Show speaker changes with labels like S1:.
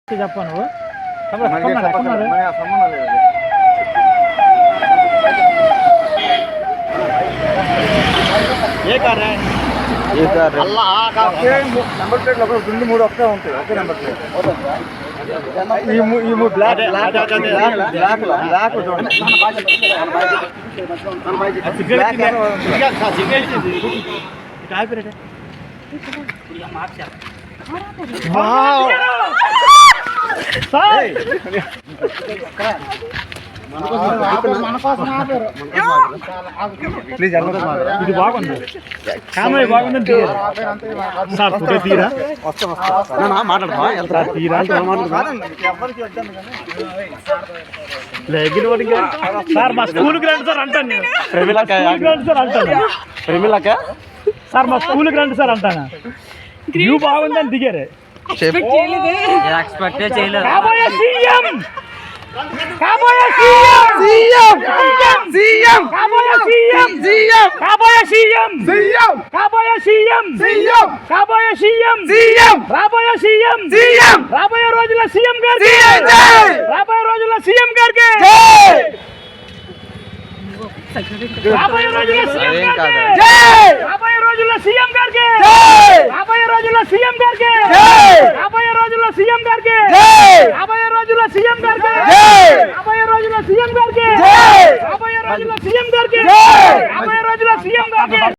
S1: చెప్పు నువ్వు ఏ car
S2: number plate లోపల 2-3 వస్తే ఉంటాయి. ఒకే నెంబర్ ప్లేట్ ఈ బ్లాక్
S1: ఇది బాగుంది కామెడీ బాగుంది సార్ తీరా సార్ మా స్కూల్కి రండి సార్ అంటాను నేను సార్ మా స్కూల్కి రండి సార్ అంటాను వ్యూ బాగుందని దిగారు కాబోయే సీఎం కాబోయే సీఎం సీఎం కాబోయే సీఎం సీఎం కాబోయే సీఎం సీఎం కాబోయే సీఎం సీఎం కాబోయే సీఎం సీఎం రాబోయే సీఎం సీఎం రాబోయే రోజుల సీఎం గారికి రాబోయే రోజుల సీఎం గారికి రాబోయే రోజుల సీఎం గారికి రాబోయే రోజుల సీఎం గారికి రాబోయే రోజుల సీఎం గారికి రాబోయే రోజుల సీఎం గారికి రాబోయే రోజుల సీఎం గారికి రాబోయే రోజుల సీఎం గారికి రాబోయే రోజుల సీఎం గారికి రాబోయే రోజుల సీఎం గారికి